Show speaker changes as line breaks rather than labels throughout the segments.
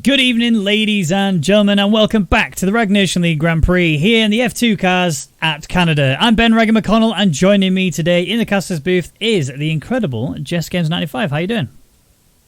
Good evening, ladies and gentlemen, and welcome back to the Rwagnation League Grand Prix here in the F2 cars at Canada. I'm Ben Raggan McConnell, and joining me today in the casters booth is the incredible Jess Games 95. How you doing?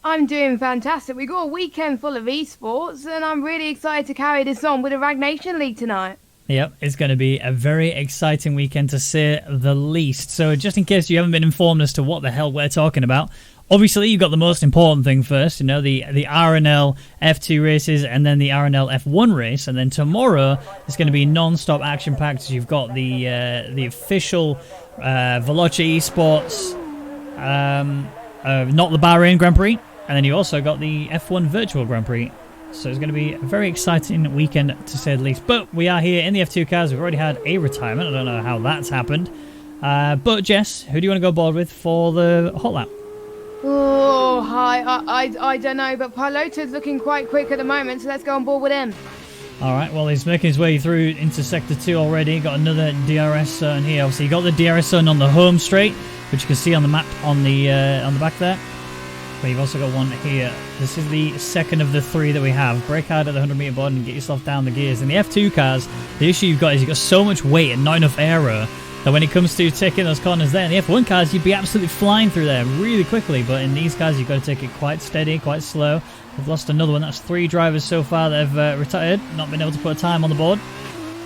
I'm doing fantastic. We got a weekend full of esports, and I'm really excited to carry this on with the Rwagnation League tonight.
Yep, it's going to be a very exciting weekend to say the least. So just in case you haven't been informed as to what the hell we're talking about, obviously you've got the most important thing first, you know, the RNL F2 races and then the RNL F1 race. And then tomorrow it's going to be non-stop action-packed. You've got the official Veloce Esports, not the Bahrain Grand Prix. And then you also got the F1 Virtual Grand Prix. So it's going to be a very exciting weekend, to say the least. But we are here in the F2 cars. We've already had a retirement. I don't know how that's happened. But Jess, who do you want to go aboard with for the hot lap?
Oh, hi. I don't know, but Pilota's looking quite quick at the moment, so let's go on board with him.
All right, well, he's making his way through into Sector 2 already. Got another DRS zone here. Obviously, you got the DRS zone on the home straight, which you can see on the map on the back there. But you've also got one here. This is the second of the three that we have. Brake hard at the 100 meter board and get yourself down the gears. In the F2 cars, the issue you've got is you've got so much weight and not enough aero that when it comes to taking those corners there, in the F1 cars, you'd be absolutely flying through there really quickly. But in these cars, you've got to take it quite steady, quite slow. We've lost another one. That's 3 drivers so far that have retired, not been able to put a time on the board.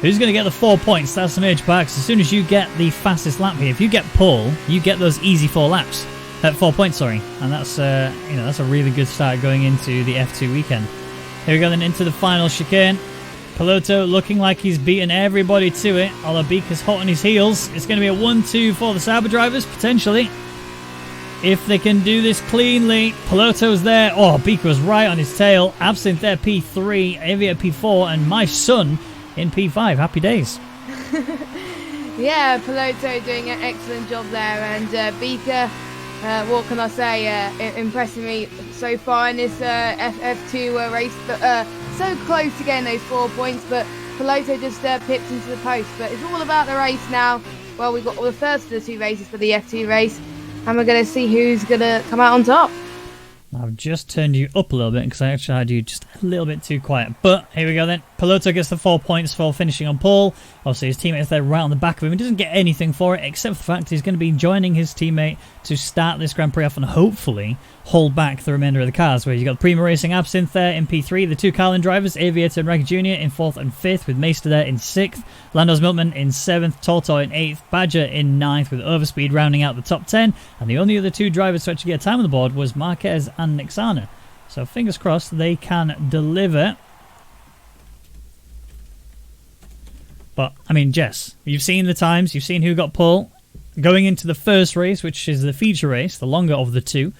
Who's going to get the 4 points? That's the major part. As soon as you get the fastest lap here, if you get pole, you get those easy 4 laps. 4 points, sorry, and that's that's a really good start going into the F2 weekend. Here we go then into the final chicane. Piloto looking like he's beaten everybody to it. Although Beaker's hot on his heels, it's going to be a 1-2 for the Sauber drivers potentially, if they can do this cleanly. Piloto's there. Oh, Beaker was right on his tail. Absinthe there, P3, Avi at P4, and my son in P5. Happy days.
Yeah, Piloto doing an excellent job there, and Beaker. What can I say? Impressing me so far in this F2 race. But, so close to getting those 4 points, but Piloto just pipped into the post. But it's all about the race now. Well, we've got the first of the 2 races for the F2 race, and we're going to see who's going to come out on top.
I've just turned you up a little bit because I actually had you just a little bit too quiet. But here we go then. Piloto gets the 4 points for finishing on pole. Obviously his teammate is there right on the back of him. He doesn't get anything for it except for the fact he's going to be joining his teammate to start this Grand Prix off and hopefully hold back the remainder of the cars. Where you've got Prima Racing Absinthe there in P3. The 2 Carlin drivers, Aviator and Raggy Jr. in 4th and 5th, with Meister there in 6th. Lando's Milkman in 7th. Tortoy in 8th. Badger in 9th, with Overspeed rounding out the top 10. And the only other 2 drivers to actually get a time on the board was Marquez and Nixana. So fingers crossed they can deliver. But, I mean, Jess, you've seen the times, you've seen who got pole. Going into the first race, which is the feature race, the longer of the 2,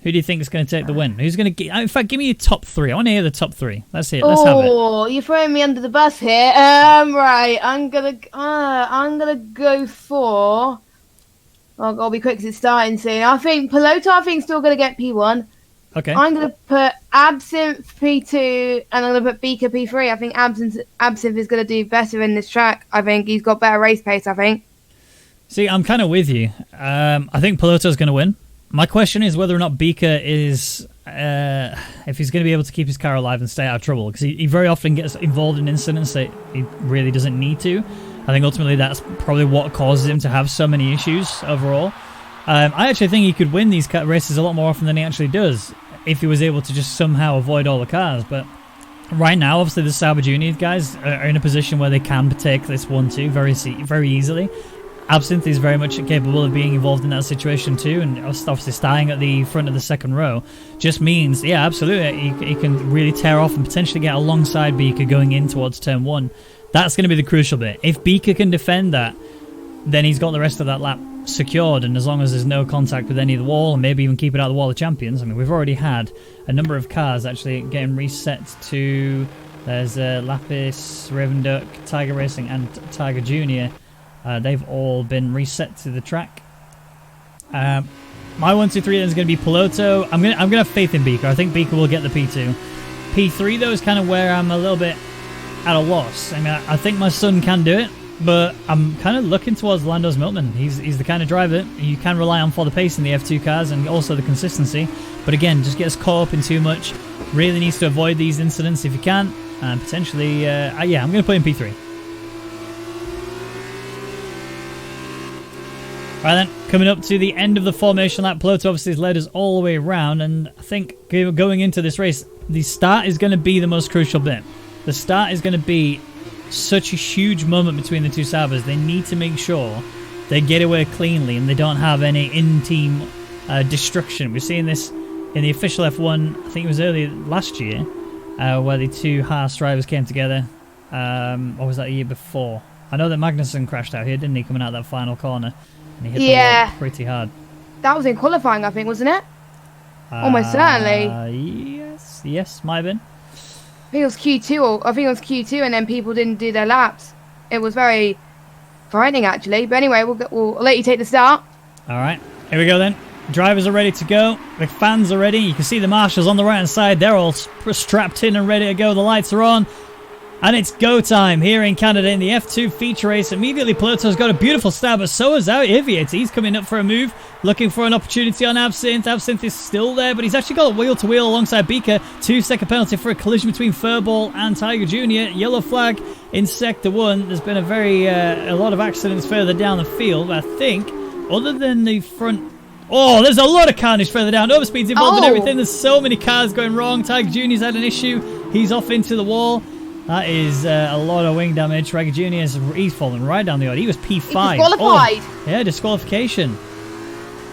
who do you think is going to take the win? Who's going to get? In fact, give me your top 3. I want to hear the top 3. Let's hear it. Let's have it.
Oh, you're throwing me under the bus here. Right, I'm gonna go for. I'll be quick because it's starting soon. I think Piloto. Still gonna get P1.
Okay.
I'm going to put Absinthe P2 and I'm going to put Beaker P3. I think Absinthe is going to do better in this track. I think he's got better race pace, I think.
See, I'm kind of with you. I think Piloto's going to win. My question is whether or not Beaker is... if he's going to be able to keep his car alive and stay out of trouble. Because he very often gets involved in incidents that he really doesn't need to. I think ultimately that's probably what causes him to have so many issues overall. I actually think he could win these races a lot more often than he actually does, if he was able to just somehow avoid all the cars. But right now, obviously, the Sauber Junior guys are in a position where they can take this 1-2 very easily. Absinthe is very much capable of being involved in that situation too, and obviously starting at the front of the second row just means, yeah, absolutely, he can really tear off and potentially get alongside Beaker going in towards turn 1. That's going to be the crucial bit. If Beaker can defend that, then he's got the rest of that lap secured, and as long as there's no contact with any of the wall, and maybe even keep it out of the wall of champions. I mean, we've already had a number of cars actually getting reset to... There's Lapis, Raven Duck, Tiger Racing, and Tiger Junior. They've all been reset to the track. My 1, 2, 3 then is going to be Piloto. I'm gonna have faith in Beaker. I think Beaker will get the P2. P3 though is kind of where I'm a little bit at a loss. I mean, I think my son can do it. But I'm kind of looking towards Lando's Milkman. He's the kind of driver you can rely on for the pace in the F2 cars and also the consistency. But again, just gets caught up in too much. Really needs to avoid these incidents if you can. And potentially, yeah, I'm going to put in P3. Right then, coming up to the end of the formation lap, Piloto obviously has led us all the way around, and I think going into this race, the start is going to be the most crucial bit. The start is going to be such a huge moment between the two Sabres. They need to make sure they get away cleanly and they don't have any in-team destruction. We're seeing this in the official F1, I think it was early last year, where the two Haas drivers came together. Or was that a year before? I know that Magnussen crashed out here, didn't he, coming out that final corner? And he hit the wall pretty hard.
That was in qualifying, I think, wasn't it? Almost certainly.
Yes, might have been.
I think it was Q2, and then people didn't do their laps. It was very frightening, actually. But anyway, we'll let you take the start.
All right, here we go then. Drivers are ready to go. The fans are ready. You can see the marshals on the right-hand side. They're all strapped in and ready to go. The lights are on. And it's go time here in Canada in the F2 feature race. Immediately, Piloto's got a beautiful start, but so has our Aviator. He's coming up for a move, looking for an opportunity on Absinthe. Absinthe is still there, but he's actually got a wheel-to-wheel alongside Beaker. 2-second penalty for a collision between Furball and Tiger Jr. Yellow flag in Sector 1. There's been a lot of accidents further down the field, but I think, other than the front... Oh, there's a lot of carnage further down. Overspeed's involved in everything. There's so many cars going wrong. Tiger Jr.'s had an issue. He's off into the wall. That is a lot of wing damage. Rwagnation Jr. he's fallen right down the yard. He was P5.
He's disqualified.
Oh, yeah, disqualification.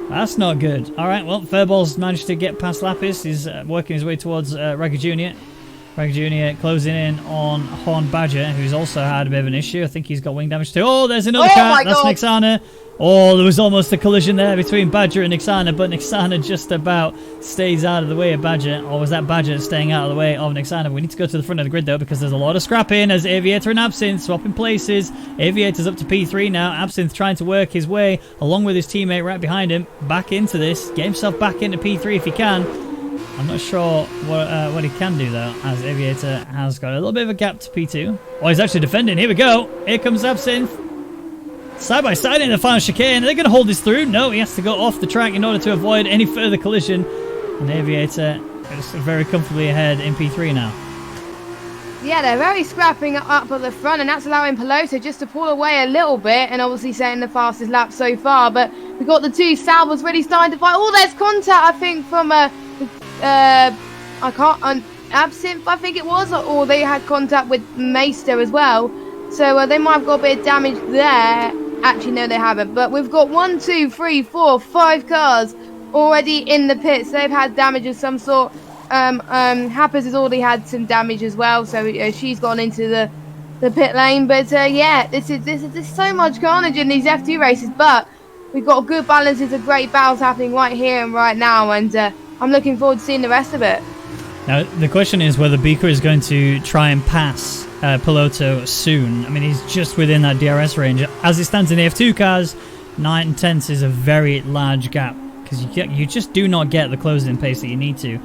That's not good. All right, well, Furball's managed to get past Lapis. He's working his way towards Rwagnation Jr. Rwagnation Jr. closing in on Horn Badger, who's also had a bit of an issue. I think he's got wing damage too. Oh, there's another car. That's Nixana. Oh, there was almost a collision there between Badger and Nixana, but Nixana just about stays out of the way of Badger. Or was that Badger staying out of the way of Nixana? We need to go to the front of the grid, though, because there's a lot of scrapping as Aviator and Absinthe swapping places. Aviator's up to P3 now. Absinthe trying to work his way, along with his teammate right behind him, back into this. Get himself back into P3 if he can. I'm not sure what he can do, though, as Aviator has got a little bit of a gap to P2. Oh, he's actually defending. Here we go. Here comes Absinthe. Side by side in the final chicane. Are they going to hold this through? No, he has to go off the track in order to avoid any further collision. And Aviator is very comfortably ahead in P3 now.
Yeah, they're very scrapping up at the front, and that's allowing Piloto just to pull away a little bit, and obviously setting the fastest lap so far. But we've got the two Sabres really starting to fight. Oh, there's contact, I think, from Absinthe, I think it was, or they had contact with Meister as well. So they might have got a bit of damage there. Actually, no, they haven't. But we've got 1, 2, 3, 4, 5 cars already in the pits. They've had damage of some sort. Happers has already had some damage as well, so she's gone into the pit lane. But yeah, there's so much carnage in these F2 races. But we've got good balances of great battles happening right here and right now, and I'm looking forward to seeing the rest of it.
Now, the question is whether Beaker is going to try and pass Piloto soon. I mean, he's just within that DRS range. As it stands in the F2 cars, 9 tenths is a very large gap because you just do not get the closing pace that you need to.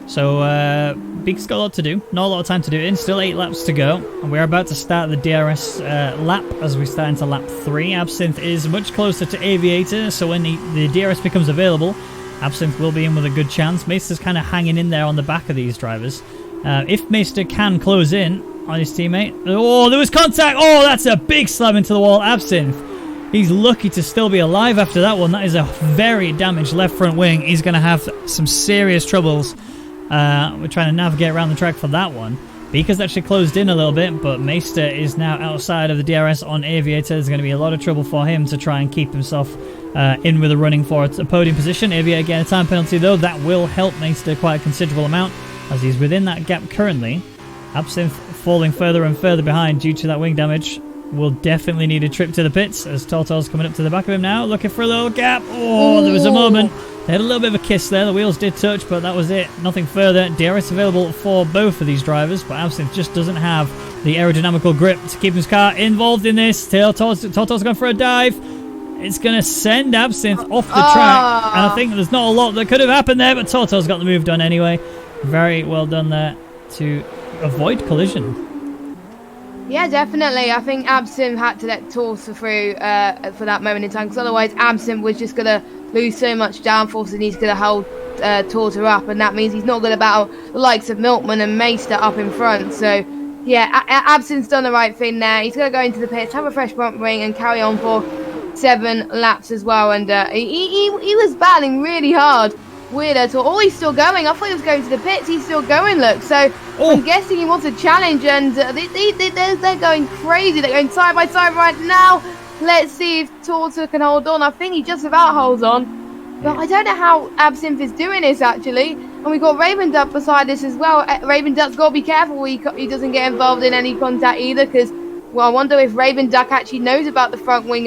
So Beaker's got a lot to do. Not a lot of time to do it in. Still 8 laps to go. And we're about to start the DRS lap as we start into lap 3. Absinthe is much closer to Aviator, so when the DRS becomes available, Absinthe will be in with a good chance. Meister's kind of hanging in there on the back of these drivers. If Meister can close in on his teammate... Oh, there was contact! Oh, that's a big slam into the wall. Absinthe, he's lucky to still be alive after that one. That is a very damaged left front wing. He's going to have some serious troubles. We're trying to navigate around the track for that one. Beaker's actually closed in a little bit, but Meister is now outside of the DRS on Aviator. There's going to be a lot of trouble for him to try and keep himself in with a running for a podium position. Aviator getting a time penalty, though. That will help Meister quite a considerable amount, as he's within that gap currently. Absinthe falling further and further behind due to that wing damage. Will definitely need a trip to the pits, as Tortor's coming up to the back of him now, looking for a little gap. Oh, there was a moment. They had a little bit of a kiss there. The wheels did touch, but that was it. Nothing further. DRS available for both of these drivers, but Absinthe just doesn't have the aerodynamical grip to keep his car involved in this. Tortor's going for a dive. It's going to send Absinthe off the track, and I think there's not a lot that could have happened there, but Tortor's got the move done anyway. Very well done there to avoid collision.
Yeah, definitely. I think Absinthe had to let Tortor through for that moment in time, because otherwise Absinthe was just going to lose so much downforce, and he's going to hold Torter up, and that means he's not going to battle the likes of Milkman and Meister up in front. So, yeah, Absinthe's done the right thing there. He's going to go into the pits, have a fresh front wing, and carry on for 7 laps as well. And he was battling really hard. Weird. Oh, he's still going. I thought he was going to the pits. He's still going, look. So I'm guessing he wants a challenge, and they're going crazy. They're going side by side right now. Let's see if Torter can hold on. I think he just about holds on. But I don't know how Absinthe is doing this, actually. And we've got Raven Duck beside this as well. Raven Duck's got to be careful he doesn't get involved in any contact either, because, well, I wonder if Raven Duck actually knows about the front wing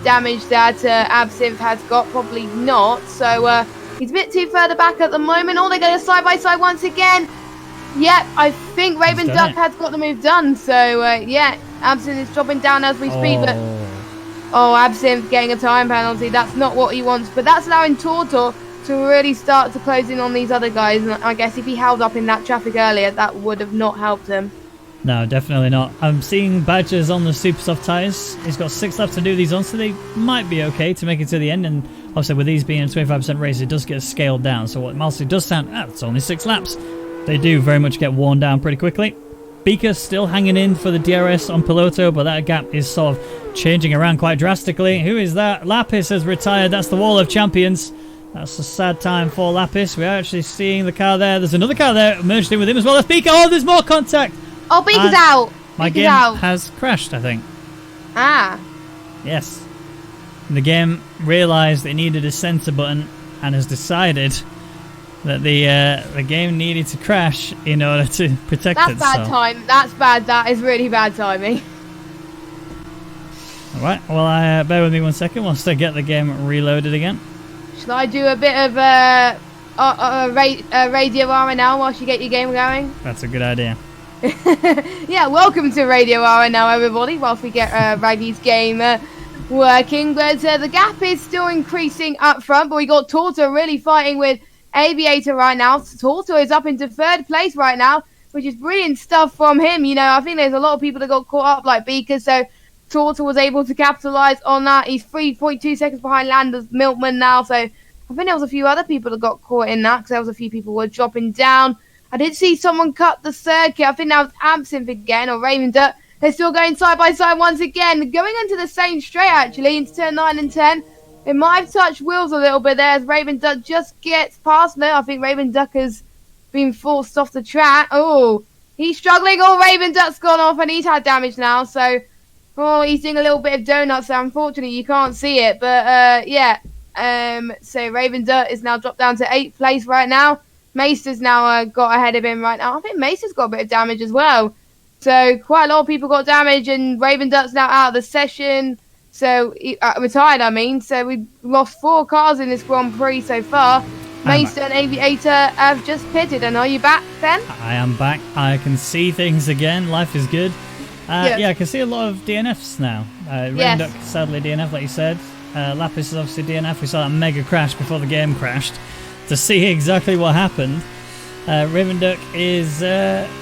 damage that Absinthe has got. Probably not. So he's a bit too further back at the moment. Oh, they're going side by side once again. Yep, I think Raven Duck has got the move done. So, yeah, Absinthe is dropping down as we speak. But Absinthe getting a time penalty. That's not what he wants. But that's allowing Tortor to really start to close in on these other guys. And I guess if he held up in that traffic earlier, that would have not helped him.
No, definitely not. I'm seeing Badgers on the super soft tyres. He's got 6 laps to do these on, so they might be okay to make it to the end. And obviously with these being a 25% race, it does get scaled down. So what Malsey does sound, it's only 6 laps. They do very much get worn down pretty quickly. Beaker still hanging in for the DRS on Piloto, but that gap is sort of changing around quite drastically. Who is that? Lapis has retired. That's the Wall of Champions. That's a sad time for Lapis. We're actually seeing the car there. There's another car there merged in with him as well. That's Beaker. Oh, there's more contact.
Oh, Beaker's out.
My game has crashed, I think.
Ah.
Yes. The game realised it needed a centre button and has decided that the game needed to crash in order to protect itself.
That's bad time. That's bad. That is really bad timing.
Alright, well, bear with me 1 second whilst I get the game reloaded again.
Shall I do a bit of Radio RNL whilst you get your game going?
That's a good idea.
Yeah, welcome to Radio RNL, everybody, whilst we get Raggy's game working. But the gap is still increasing up front, but we got Torto really fighting with Aviator right now. Torto is up into 3rd place right now, which is brilliant stuff from him. You know, I think there's a lot of people that got caught up like Beaker, so Torto was able to capitalise on that. He's 3.2 seconds behind Landers Milkman now, so I think there was a few other people that got caught in that, because there was a few people who were dropping down. I did see someone cut the circuit. I think that was Absinthe again, or Raven Duck. They're still going side by side once again, going into the same straight actually, into turn 9 and 10. It might have touched wheels a little bit there as Raven Duck just gets past there. I think Raven Duck has been forced off the track. Oh, he's struggling. Oh, Raven Duck's gone off and he's had damage now. So, he's doing a little bit of donuts. So unfortunately, you can't see it. But, yeah. So Raven Duck is now dropped down to 8th place right now. Meister's now got ahead of him right now. I think Meister's got a bit of damage as well. So quite a lot of people got damage, and Raven Duck's now out of the session. So retired, I mean. So we've lost 4 cars in this Grand Prix so far. Meister and Aviator have just pitted. And are you back, Ben?
I am back. I can see things again. Life is good.
Yes.
Yeah, I can see a lot of DNFs now. Raven Duck, sadly, DNF, like you said. Lapis is obviously DNF. We saw that mega crash before the game crashed to see exactly what happened. Raven Duck is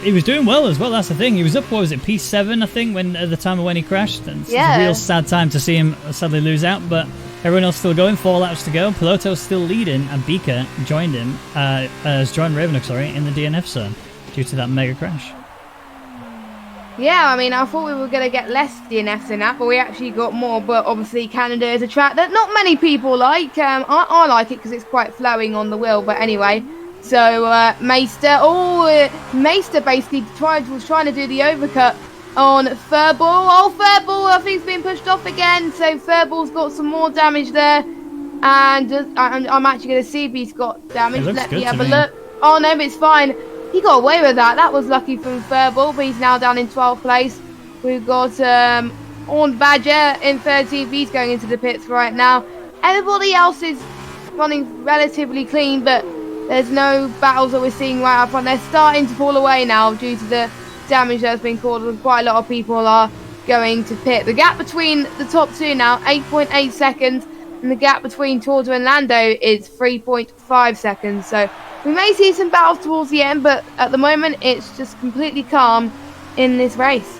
he was doing well as well. That's the thing. He was up, what was it, P7 I think, when at the time of when he crashed. And it's a real sad time to see him sadly lose out. But everyone else still going. 4 laps to go. Piloto's still leading, and Beaker joined him. Has joined Raven Duck, in the DNF zone due to that mega crash.
Yeah, I mean, I thought we were going to get less DNFs in that, but we actually got more. But obviously, Canada is a track that not many people like. I like it because it's quite flowing on the wheel. But anyway, so Meister. Meister basically was trying to do the overcut on Furball. Oh, Furball, I think, has been pushed off again. So Furball's got some more damage there. And I'm actually going to see if he's got damage. Let me have a look. Oh, no, but it's fine. He got away with that. That was lucky from Furball, but he's now down in 12th place. We've got Orn Badger in 13th. He's going into the pits right now. Everybody else is running relatively clean, but there's no battles that we're seeing right up front. They're starting to fall away now due to the damage that's been caused, and quite a lot of people are going to pit. The gap between the top 2 now, 8.8 seconds, and the gap between Torto and Lando is 3.5 seconds. So we may see some battles towards the end, but at the moment it's just completely calm in this race.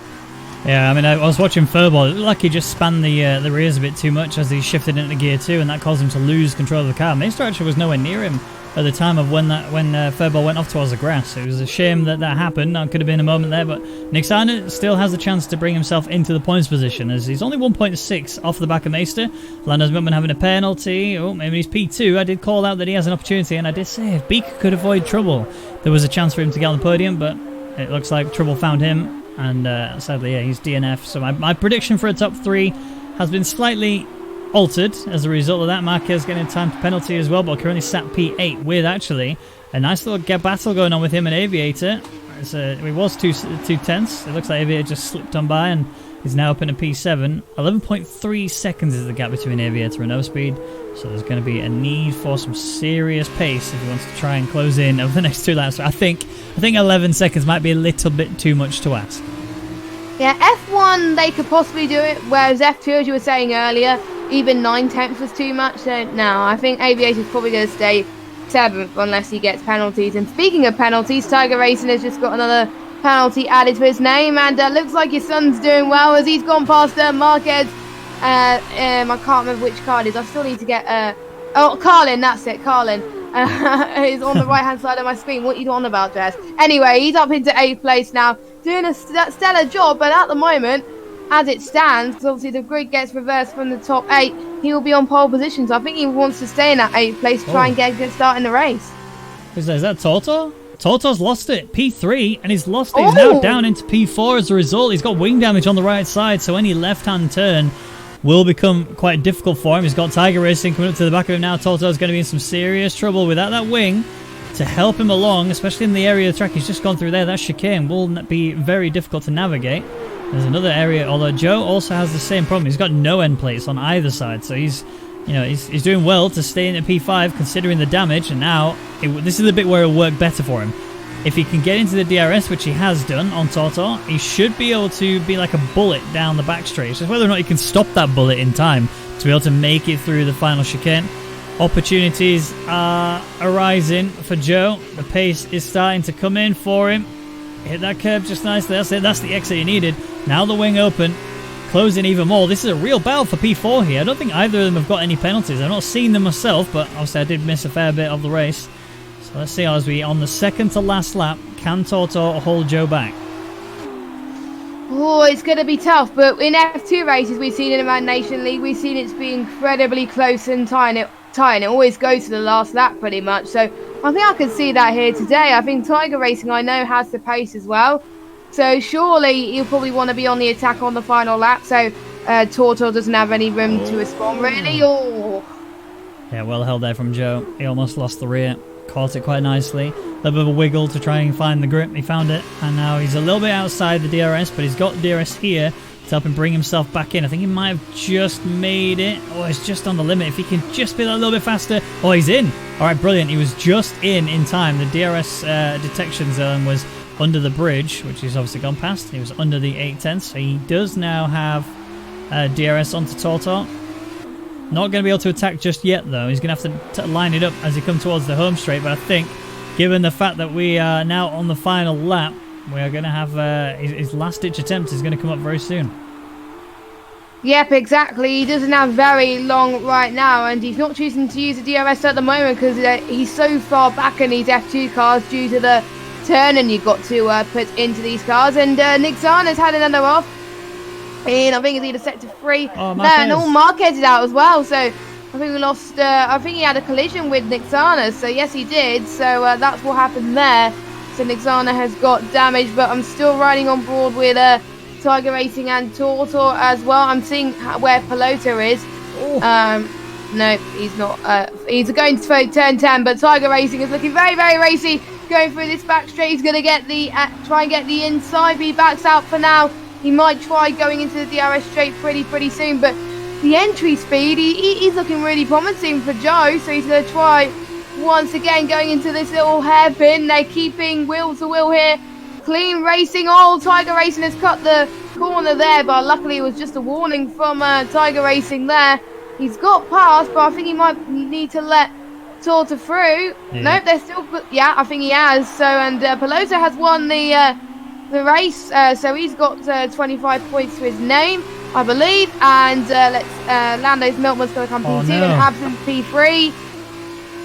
Yeah, I mean, I was watching Furball. It looked like he just spanned the rears a bit too much as he shifted into gear 2, and that caused him to lose control of the car. Meister actually was nowhere near him at the time of when Furbo went off towards the grass. It was a shame that happened. That could have been a moment there, but Nixana still has the chance to bring himself into the points position, as he's only 1.6 off the back of Meister. Lando's Milkman having a penalty. Oh, maybe he's P2. I did call out that he has an opportunity, and I did say if Beaker could avoid Trouble, there was a chance for him to get on the podium, but it looks like Trouble found him, and sadly, yeah, he's DNF. So my prediction for a top 3 has been slightly altered as a result of that. Marquez getting a timed penalty as well, but currently sat P8 with actually a nice little battle going on with him and Aviator. It was two tenths. It looks like Aviator just slipped on by and is now up in a P7. 11.3 seconds is the gap between Aviator and No Speed, so there's going to be a need for some serious pace if he wants to try and close in over the next 2 laps. So I think 11 seconds might be a little bit too much to ask.
Yeah, F1 they could possibly do it, whereas F2, as you were saying earlier, even 9 tenths was too much. So no, I think Aviator's probably going to stay 7th unless he gets penalties. And speaking of penalties, Tiger Racing has just got another penalty added to his name, and looks like his son's doing well as he's gone past Marquez. I can't remember which car it is. I still need to get oh, Carlin, that's it, Carlin. He's on the right hand side of my screen. What are you on about, Jess? Anyway, he's up into 8th place now, doing a stellar job, but at the moment, as it stands, because obviously the grid gets reversed from the top 8, he will be on pole position. So I think he wants to stay in that 8th place to try and get a good start in the race.
Is that Toto? Toto's lost it, P3, and he's lost it. He's now down into P4 as a result. He's got wing damage on the right side, so any left-hand turn will become quite difficult for him. He's got Tiger Racing coming up to the back of him now. Toto's going to be in some serious trouble without that wing to help him along, especially in the area of the track he's just gone through there. That chicane will be very difficult to navigate. There's another area, although Joe also has the same problem. He's got no end plates on either side, so he's doing well to stay in at P5 considering the damage. And now this is the bit where it'll work better for him. If he can get into the DRS, which he has done on Toto, he should be able to be like a bullet down the back straight. It's just whether or not he can stop that bullet in time to be able to make it through the final chicane. Opportunities are arising for Joe. The pace is starting to come in for him. Hit that curb just nicely. That's it. That's the exit he needed. Now the wing open, closing even more. This is a real battle for P4 here. I don't think either of them have got any penalties. I've not seen them myself, but obviously I did miss a fair bit of the race. So let's see, as we on the second to last lap, can Toto hold Joe back?
Oh, it's going to be tough, but in F2 races we've seen in the Rwagnation League, we've seen it's be incredibly close and tight. It always goes to the last lap pretty much. So I think I can see that here today. I think Tiger Racing, I know, has the pace as well. So surely he'll probably want to be on the attack on the final lap. So Toto doesn't have any room to respond, really. Oh.
Yeah, well held there from Joe. He almost lost the rear. Caught it quite nicely. A little bit of a wiggle to try and find the grip. He found it. And now he's a little bit outside the DRS, but he's got DRS here to help him bring himself back in. I think he might have just made it. Oh, it's just on the limit. If he can just be that little bit faster. Oh, he's in. All right, brilliant. He was just in time. The DRS detection zone was under the bridge, which he's obviously gone past. He was under the 8/10, so he does now have DRS onto Toto. Not going to be able to attack just yet, though. He's going to have to line it up as he comes towards the home straight. But I think, given the fact that we are now on the final lap, we are going to have his last-ditch attempt is going to come up very soon.
Yep, exactly. He doesn't have very long right now, and he's not choosing to use the DRS at the moment because he's so far back in these F2 cars due to the turning you've got to put into these cars. And Nick Zana's had another off. And I think it's either sector 3.
Oh,
no, Marquez is out as well. So I think we lost. I think he had a collision with Nick Zana. So yes, he did. So that's what happened there. So Nick Zana has got damage, but I'm still riding on board with Tiger Racing and Toto as well. I'm seeing where Pelota is. No, he's not. He's going to turn 10, but Tiger Racing is looking very, very racy. Going through this back straight, he's going to get the try and get the inside, but he backs out for now. He might try going into the DRS straight pretty soon, but the entry speed, he's looking really promising for Joe, so he's going to try once again going into this little hairpin. They're keeping wheel to wheel here. Clean racing. Oh, Tiger Racing has cut the corner there, but luckily it was just a warning from Tiger Racing there. He's got past, but I think he might need to let Toto through. Yeah. Nope, they're still... Yeah, I think he has. So, and Pelota has won the race, so he's got 25 points to his name, I believe. And Lando's Milkman's going to come P2 and Absent P3.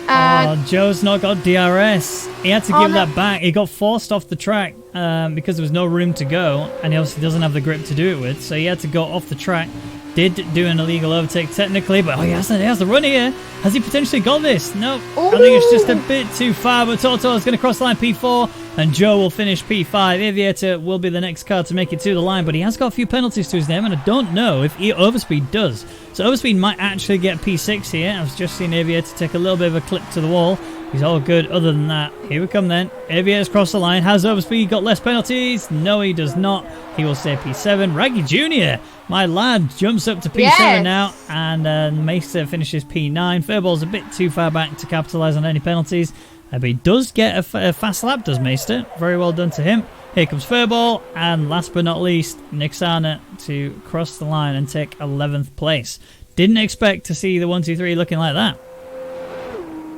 Oh, Joe's not got DRS. He had to give that back. He got forced off the track because there was no room to go, and he obviously doesn't have the grip to do it with, so he had to go off the track. Did do an illegal overtake technically, but he has the run here. Has he potentially got this? No. I think it's just a bit too far, but Toto is going to cross the line P4, and Joe will finish P5. Aviator will be the next car to make it to the line, but he has got a few penalties to his name, and I don't know if Overspeed does. So Overspeed might actually get P6 here. I was just seeing Aviator take a little bit of a clip to the wall. He's all good other than that. Here we come then. Aviator's crossed the line. Has Overspeed got less penalties? No, he does not. He will stay P7. Raggy Jr., my lad, jumps up to P7 now, and Meister finishes P9. Furball's a bit too far back to capitalise on any penalties, but he does get a fast lap, does Meister. Very well done to him. Here comes Furball, and last but not least, Nixana to cross the line and take 11th place. Didn't expect to see the 1, 2, 3 looking like that.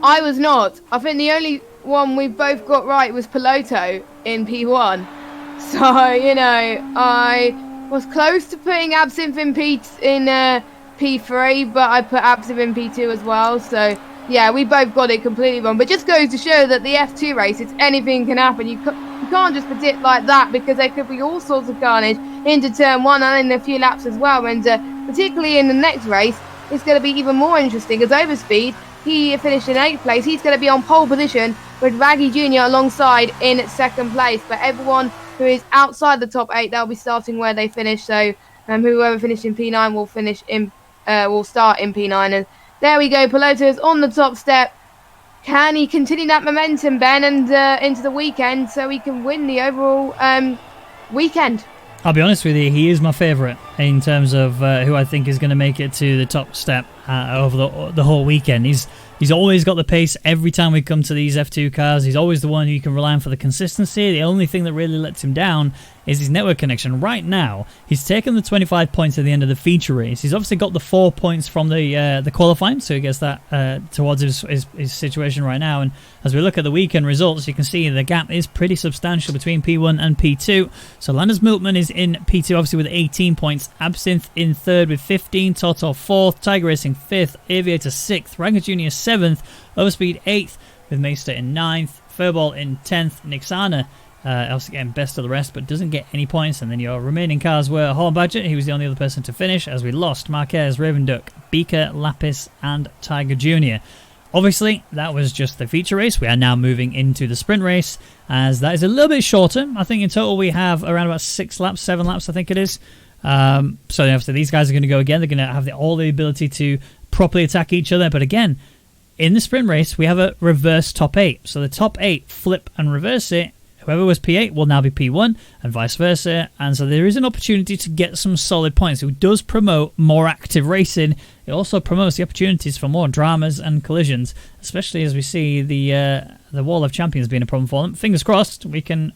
I was not. I think the only one we both got right was Piloto in P1. So, I was close to putting Absinthe in P3, but I put Absinthe in P2 as well. So, yeah, we both got it completely wrong. But just goes to show that the F2 race, anything can happen. You can't just predict like that, because there could be all sorts of carnage into turn 1 and in a few laps as well. And particularly in the next race, it's going to be even more interesting, as Overspeed, he finished in 8th place. He's going to be on pole position with Raggy Jr. alongside in 2nd place. But everyone who is outside the top 8, they'll be starting where they finish. So whoever finished in P9 will start in P9. And there we go. Piloto is on the top step. Can he continue that momentum, Ben, and into the weekend so he can win the overall weekend?
I'll be honest with you, he is my favourite in terms of who I think is going to make it to the top step over the whole weekend. He's always got the pace every time we come to these F2 cars. He's always the one who you can rely on for the consistency. The only thing that really lets him down is his network connection. Right now, he's taken the 25 points at the end of the feature race. He's obviously got the 4 points from the qualifying, so he gets that towards his situation right now. And as we look at the weekend results, you can see the gap is pretty substantial between P1 and P2. So Landers Milkman is in P2, obviously with 18 points. Absinthe in 3rd with 15. Toto 4th. Tiger Racing 5th. Aviator 6th. Ragga Jr. 7th. Overspeed 8th with Meister in 9th. Furball in 10th. Nixana obviously getting best of the rest, but doesn't get any points. And then your remaining cars were Horn Badger. He was the only other person to finish, as we lost Marquez, Raven Duck, Beaker, Lapis, and Tiger Jr. Obviously, that was just the feature race. We are now moving into the sprint race, as that is a little bit shorter. I think in total we have around about 6 laps, 7 laps, I think it is. So after these guys are going to go again, they're going to have all the ability to properly attack each other. But again, in the sprint race, we have a reverse top 8. So the top 8 flip and reverse it. Whoever was P8 will now be P1 and vice versa. And so there is an opportunity to get some solid points. It does promote more active racing. It also promotes the opportunities for more dramas and collisions, especially as we see the Wall of Champions being a problem for them. Fingers crossed we can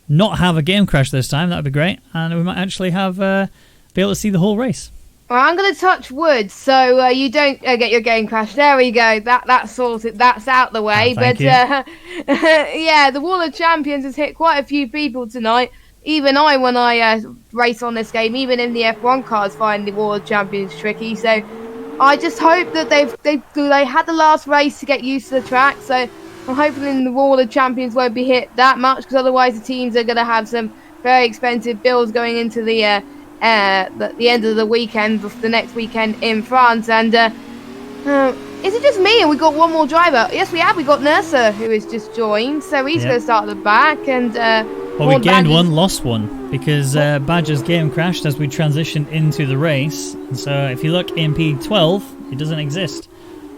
not have a game crash this time. That would be great. And we might actually have be able to see the whole race.
Well, I'm going to touch wood so you don't get your game crash. There we go. That's sorted. That's out the way.
But
yeah, the Wall of Champions has hit quite a few people tonight. Even I, when I race on this game, even in the F1 cars, find the Wall of Champions tricky. So I just hope that they had the last race to get used to the track. So I'm hoping the Wall of Champions won't be hit that much, because otherwise the teams are going to have some very expensive bills going into the end of the weekend, the next weekend in France. And is it just me and we got one more driver? Yes, we have. We got Nursa, who has just joined, so he's going to start at the back. And
well, we gained one, lost one, because Badger's game crashed as we transitioned into the race. And so if you look in P12, it doesn't exist.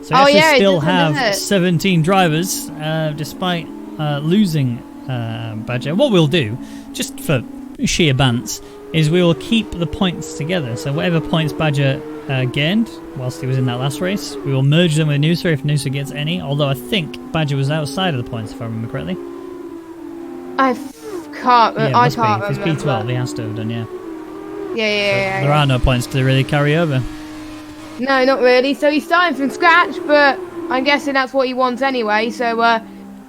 So we actually still have 17 drivers, despite losing Badger. What we'll do, just for sheer bants, is we will keep the points together. So whatever points Badger gained whilst he was in that last race, we will merge them with Noosa if Noosa gets any, although I think Badger was outside of the points, if I remember correctly.
I can't remember.
If it's P12, he has to have done, yeah.
Yeah.
There are no points to really carry over.
No, not really. So he's starting from scratch, but I'm guessing that's what he wants anyway. So,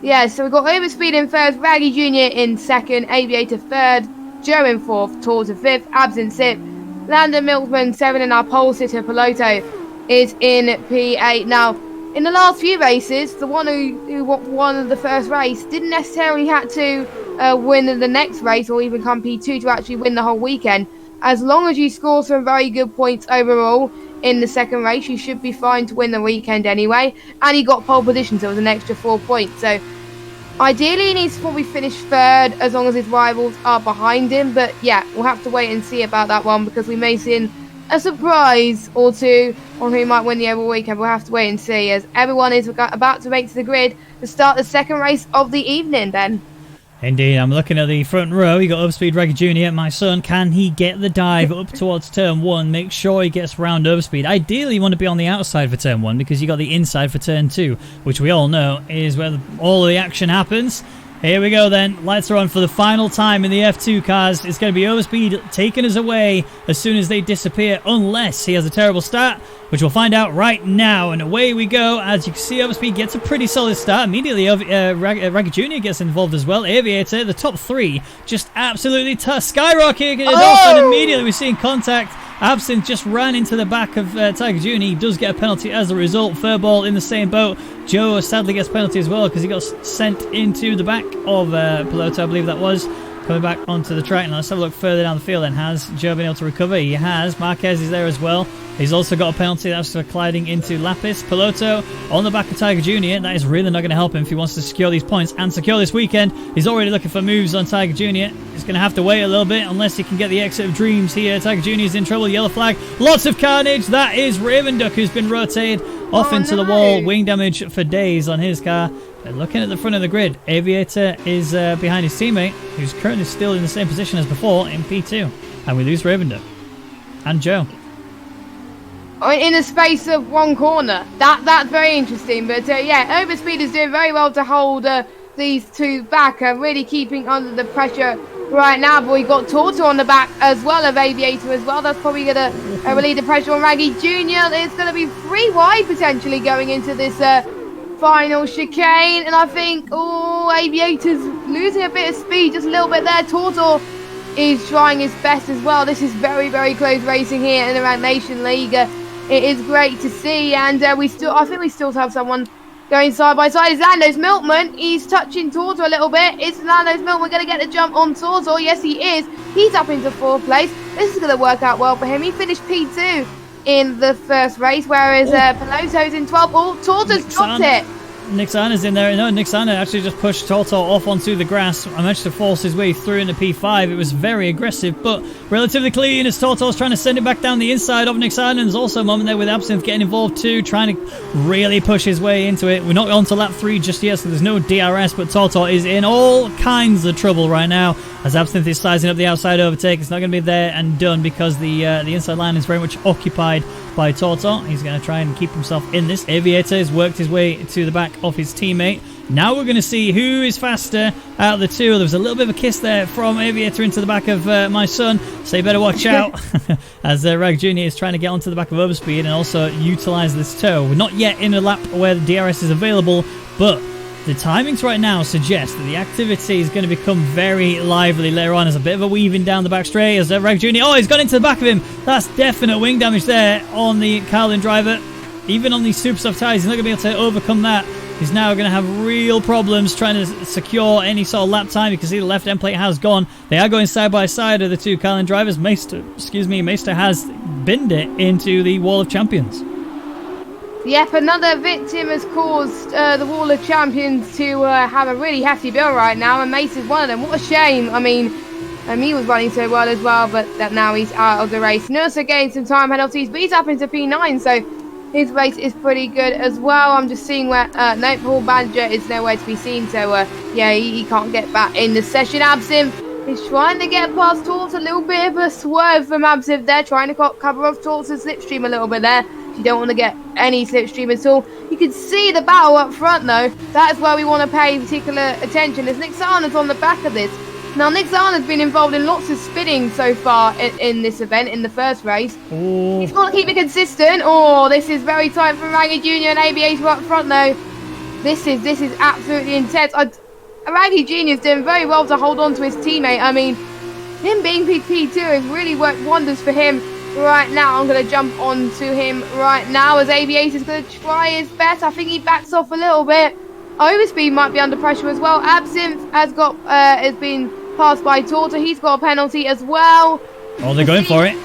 yeah, so we've got Overspeed in 1st, Raggy Jr. in 2nd, Aviator 3rd, Joe in 4th, Torta 5th, Abs in 6th, Lander Milkman 7th, and our pole sitter Piloto is in P8. Now, in the last few races, the one who won the first race didn't necessarily have to win the next race or even come P2 to actually win the whole weekend. As long as you score some very good points overall in the second race, you should be fine to win the weekend anyway. And he got pole position, so it was an extra 4 points. So ideally, he needs to probably finish third as long as his rivals are behind him. But yeah, we'll have to wait and see about that one because we may see a surprise or two on who might win the overall weekend. We'll have to wait and see as everyone is about to make to the grid to start the second race of the evening then.
Indeed, I'm looking at the front row. You got Overspeed Raggy Jr., my son. Can he get the dive up towards turn 1? Make sure he gets round Overspeed. Ideally, you want to be on the outside for turn 1 because you got the inside for turn 2, which we all know is where all of the action happens. Here we go then. Lights are on for the final time in the F2 cars. It's going to be Overspeed taking us away as soon as they disappear, unless he has a terrible start, which we'll find out right now. And away we go. As you can see, Overspeed gets a pretty solid start. Immediately, Raggy Jr. gets involved as well. Aviator, the top 3, just absolutely skyrocketing it off. And immediately we're seeing contact. Absinthe just ran into the back of Tiger Jr. He does get a penalty as a result. Furball in the same boat. Joe sadly gets penalty as well because he got sent into the back of Piloto, I believe that was. Coming back onto the track. Now let's have a look further down the field then. Has Joe been able to recover? He has. Marquez is there as well. He's also got a penalty. That's for colliding into Lapis. Piloto on the back of Tiger Jr. That is really not going to help him if he wants to secure these points and secure this weekend. He's already looking for moves on Tiger Jr. He's going to have to wait a little bit unless he can get the exit of Dreams here. Tiger Jr. is in trouble. Yellow flag. Lots of carnage. That is Raven Duck who's been rotated off into the wall. Wing damage for days on his car. But looking at the front of the grid, Aviator is behind his teammate, who's currently still in the same position as before in P2. And we lose Raven Duck. And Joe.
In the space of one corner. That's very interesting. But yeah, Overspeed is doing very well to hold these two back. Really keeping under the pressure right now. But we got Torto on the back as well of Aviator as well. That's probably going to relieve the pressure on Raggy Jr. It's going to be 3 wide potentially going into this final chicane. And I think, Aviator's losing a bit of speed. Just a little bit there. Torto is trying his best as well. This is very, very close racing here in the Rwagnation League. It is great to see, and I think we still have someone going side by side. Is Lando's Milkman? He's touching Torto a little bit. Is Lando's Milkman going to get the jump on Torto? Yes, he is. He's up into 4th place. This is going to work out well for him. He finished P2 in the first race, whereas Piloto's in 12th. Oh, Torto's dropped it.
Nick Sana's in there. No, Nick Sana actually just pushed Toto off onto the grass and managed to force his way through into P5. It was very aggressive, but relatively clean as Toto's trying to send it back down the inside of Nick Sana. And there's also a moment there with Absinthe getting involved too, trying to really push his way into it. We're not on to lap 3 just yet, so there's no DRS, but Toto is in all kinds of trouble right now as Absinthe is sizing up the outside overtake. It's not going to be there and done because the inside line is very much occupied by Toto. He's going to try and keep himself in this. Aviator has worked his way to the back of his teammate. Now we're going to see who is faster out of the two. There was a little bit of a kiss there from Aviator into the back of my son, so you better watch out as Rag Jr. is trying to get onto the back of Overspeed and also utilize this toe. We're not yet in a lap where the DRS is available, but the timings right now suggest that the activity is going to become very lively later on. There's a bit of a weaving down the back straight as Rag Jr. Oh, he's got into the back of him. That's definite wing damage there on the Carlin driver. Even on these super soft tyres, he's not going to be able to overcome that. He's now going to have real problems trying to secure any sort of lap time. You can see the left end plate has gone. They are going side by side of the two Carlin drivers. Meister has binned it into the Wall of Champions.
Yep, another victim has caused the Wall of Champions to have a really hefty bill right now, and Mace is one of them. What a shame. I mean, he was running so well as well, but that now he's out of the race. Nurse gained some time penalties, but he's up into P9, so his race is pretty good as well. I'm just seeing where Paul Badger is nowhere to be seen, so yeah, he can't get back in the session. Absinthe is trying to get past Torts. A little bit of a swerve from Absinthe there, trying to cover off Torts' slipstream a little bit there. You don't want to get any slipstream at all. You can see the battle up front though. That's where we want to pay particular attention, as Nick Zana's on the back of this. Now, Nick Zana's been involved in lots of spinning so far in this event, in the first race. Ooh. He's got to keep it consistent. Oh, this is very tight for Raggy Jr. and Aviator up front though. This is absolutely intense. Raggy Jr. is doing very well to hold on to his teammate. I mean, him being P2 has really worked wonders for him right now. I'm going to jump onto him right now as Aviator's going to try his best. I think he backs off a little bit. Overspeed might be under pressure as well. Absinthe has been passed by Torta. He's got a penalty as well.
Oh, they're going for it.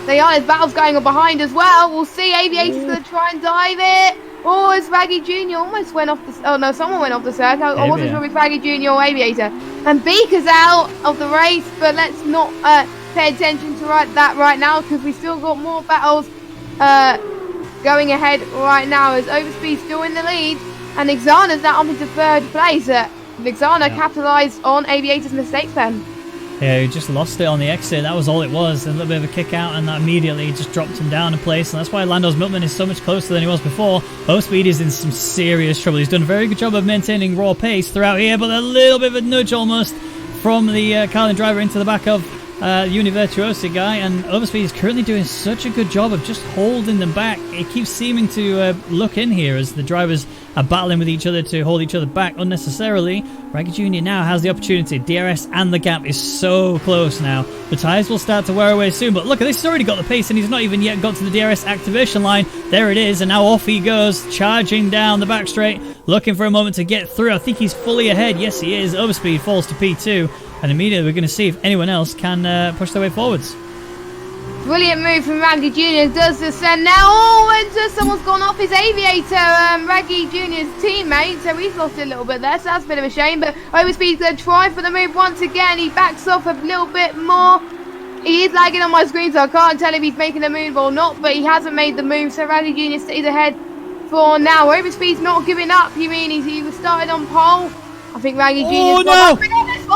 They are. His battle's going on behind as well. We'll see. Aviator's going to try and dive it. Oh, it's Raggy Jr. almost went off the... Oh, no, someone went off the circuit. I wasn't sure if it's Raggy Jr. or Aviator. And Beaker's out of the race, but let's not pay attention to that right now because we still got more battles going ahead right now as Overspeed's still in the lead. And Ixana's now up into third place. Ixana capitalised on Aviator's mistakes then.
Yeah, he just lost it on the exit. That was all it was. A little bit of a kick out, and that immediately just dropped him down a place. And that's why Lando's Milkman is so much closer than he was before. Overspeed is in some serious trouble. He's done a very good job of maintaining raw pace throughout here, but a little bit of a nudge almost from the Carlin driver into the back of Univirtuosi guy. And Overspeed is currently doing such a good job of just holding them back. It keeps seeming to look in here as the drivers are battling with each other to hold each other back unnecessarily. Raggy Jr. now has the opportunity. DRS and the gap is so close now. The tyres will start to wear away soon, but look at this, he's already got the pace and he's not even yet got to the DRS activation line. There it is, and now off he goes, charging down the back straight, looking for a moment to get through. I think he's fully ahead. Yes, he is. Overspeed falls to P2, and immediately we're going to see if anyone else can push their way forwards.
Brilliant move from Raggy Jr. Does descend now. Oh, and someone's gone off his Aviator, Raggy Jr.'s teammate. So he's lost a little bit there. So that's a bit of a shame. But Overspeed's going to try for the move once again. He backs off a little bit more. He is lagging on my screen, so I can't tell if he's making a move or not. But he hasn't made the move. So Raggy Jr. stays ahead for now. Overspeed's not giving up. You mean he was started on pole? I think Raggy Jr.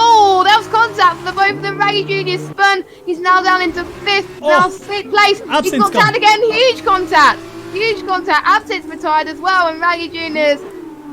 Oh, that was contact for the both of them. Raggy Jr. spun. He's now down into fifth, now sixth place. He's got tagged again. Huge contact. Huge contact. Absint's retired as well, and Raggy Jr.'s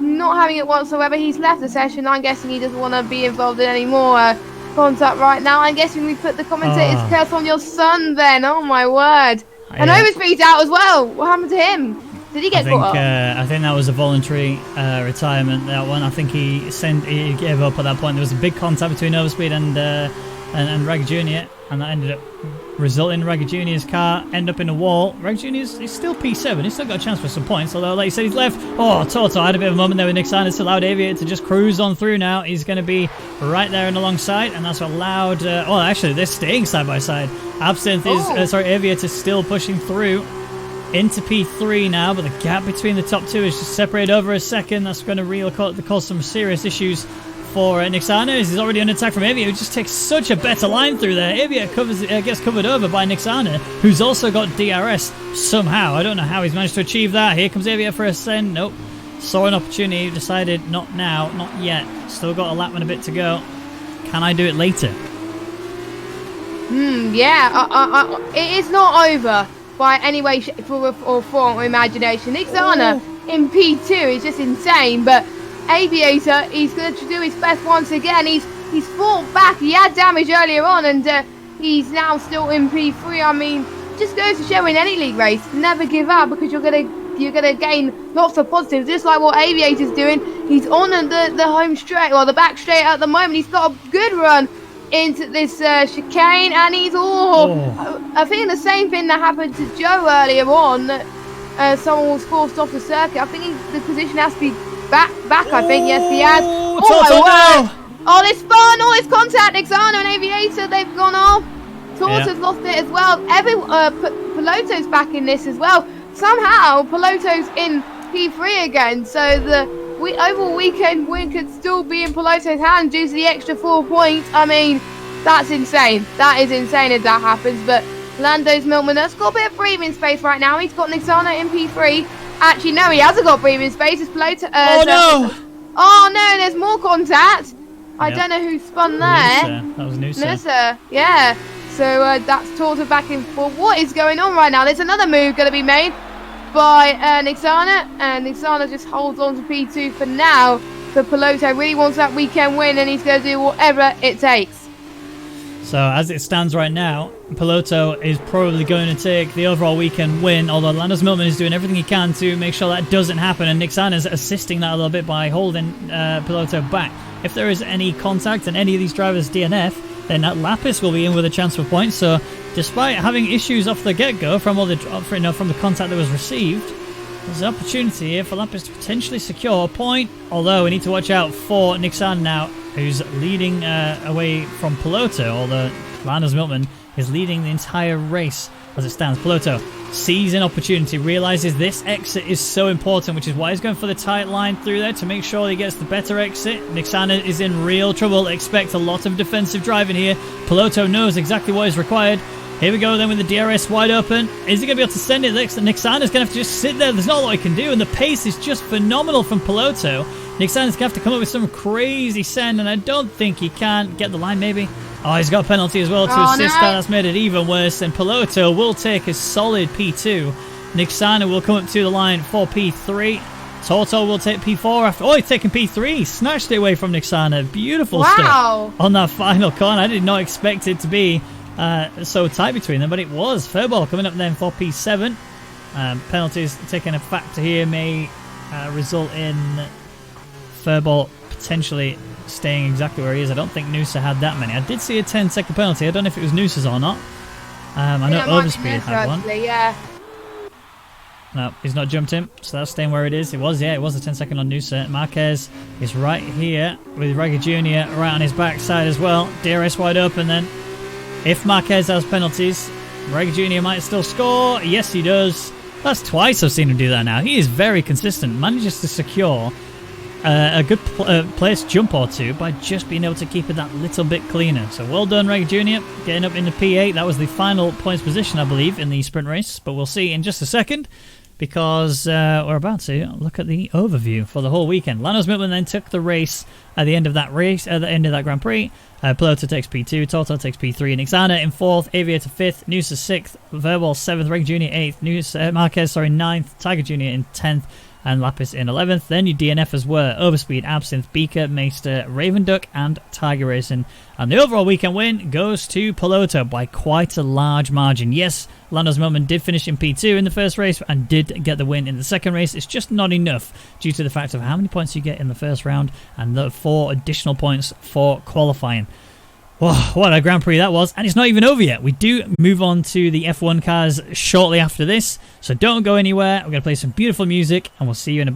not having it whatsoever. He's left the session. I'm guessing he doesn't want to be involved in any more contact right now. I'm guessing we put the commentator's curse on your son then. Oh my word. And Overspeed's out as well. What happened to him? Did he get caught up?
I think that was a voluntary retirement, that one. I think he gave up at that point. There was a big contact between Overspeed and Raggy Jr., and that ended up resulting in Raggy Jr.'s car end up in a wall. Raggy Jr. is still P7. He's still got a chance for some points, although, like you said, he's left. Oh, Toto had a bit of a moment there with Nick Sanders. Allowed Aviator to just cruise on through now. He's going to be right there and alongside, and that's allowed... oh, actually, they're staying side by side. Absinthe is... Aviator's still pushing through into P3 now, but the gap between the top two is just separated over a second. That's going to really cause some serious issues for Nixana. He's already under attack from Avia, who just takes such a better line through there. Avia gets covered over by Nixana, who's also got DRS somehow. I don't know how he's managed to achieve that. Here comes Avia for a send. Nope. Saw an opportunity, decided not now, not yet. Still got a lap and a bit to go. Can I do it later?
Yeah, it is not over by any way, shape or form or imagination. Nixana in P2 is just insane, but Aviator, he's going to do his best once again. He's fought back. He had damage earlier on, and he's now still in P3. I mean, just goes to show in any league race, never give up, because you're gonna gain lots of positives, just like what Aviator's doing. He's on the home straight, or the back straight at the moment. He's got a good run into this chicane, and he's I think the same thing that happened to Joe earlier on. Someone was forced off the circuit. I think the position has to be back. I think yes, he has. All this fun, all this contact. Ixana and Aviator, they've gone off. Torto's lost it as well. Piloto's back in this as well. Somehow Piloto's in P3 again, so the overall weekend win could still be in Piloto's hands due to the extra 4 points. I mean, that's insane. That is insane if that happens. But Lando's Milkman has got a bit of breathing space right now. He's got Nixana in P3. Actually, no, he hasn't got breathing space. It's Piloto. Oh no, there's more contact. I don't know who spun there.
That was
Nusa. Yeah. So that's Torta back in for what is going on right now. There's another move going to be made by Nixana, and Nixana just holds on to P2 for now. But Piloto really wants that weekend win, and he's going to do whatever it takes.
So So as it stands right now, Piloto is probably going to take the overall weekend win, although Landers Milman is doing everything he can to make sure that doesn't happen, and Nick Sander's assisting that a little bit by holding Piloto back. If there is any contact and any of these drivers DNF, then that Lapis will be in with a chance for points. So despite having issues off the get-go from all the from the contact that was received, there's an opportunity here for Lapis to potentially secure a point, although we need to watch out for Nick Sander now, who's leading away from Piloto, although Landers Milman is leading the entire race as it stands. Piloto sees an opportunity, realizes this exit is so important, which is why he's going for the tight line through there to make sure he gets the better exit. Nick Sander is in real trouble. Expect a lot of defensive driving here. Piloto knows exactly what is required. Here we go then with the DRS wide open. Is he going to be able to send it? Nick Sander's going to have to just sit there. There's not a lot he can do, and the pace is just phenomenal from Piloto. Nick Sander's going to have to come up with some crazy send, and I don't think he can get the line maybe. Oh, he's got a penalty as well to assist that. That's made it even worse, and Piloto will take a solid P2. Nick Sander will come up to the line for P3. Toto will take P4 after. Oh, he's taking P3. Snatched it away from Nick Sander. Beautiful stuff on that final corner. I did not expect it to be so tight between them, but it was. Fairball coming up then for P7. Penalties taking a factor here may result in Fairball potentially staying exactly where he is. I don't think Noosa had that many. I did see a 10-second penalty. I don't know if it was Noosa's or not. I know Overspeed had one.
Yeah.
No, he's not jumped him, so that's staying where it is. It was a 10-second on Noosa. Marquez is right here with Raggy Jr. right on his backside as well. DRS wide open then. If Marquez has penalties, Raggy Jr. might still score. Yes, he does. That's twice I've seen him do that now. He is very consistent. Manages to secure a good place jump or two by just being able to keep it that little bit cleaner. So well done, Raggy Jr. getting up in the P8. That was the final points position, I believe, in the sprint race. But we'll see in just a second, because we're about to look at the overview for the whole weekend. Landers Milman then took the race at the end of that race, at the end of that Grand Prix. Piloto takes P2, Toto takes P3, Nick Sander in 4th, Aviator 5th, Noosa 6th, Verbal 7th, Reg Jr. 8th, Marquez 9th, Tiger Jr. in 10th, and Lapis in 11th. Then your DNFs were Overspeed, Absinthe, Beaker, Meister, Raven Duck, and Tiger Racing. And the overall weekend win goes to Piloto by quite a large margin. Yes, Landers Milman did finish in P2 in the first race and did get the win in the second race. It's just not enough due to the fact of how many points you get in the first round and the 4 additional points for qualifying. Whoa, what a Grand Prix that was. And it's not even over yet. We do move on to the F1 cars shortly after this, so don't go anywhere. We're going to play some beautiful music, and we'll see you in a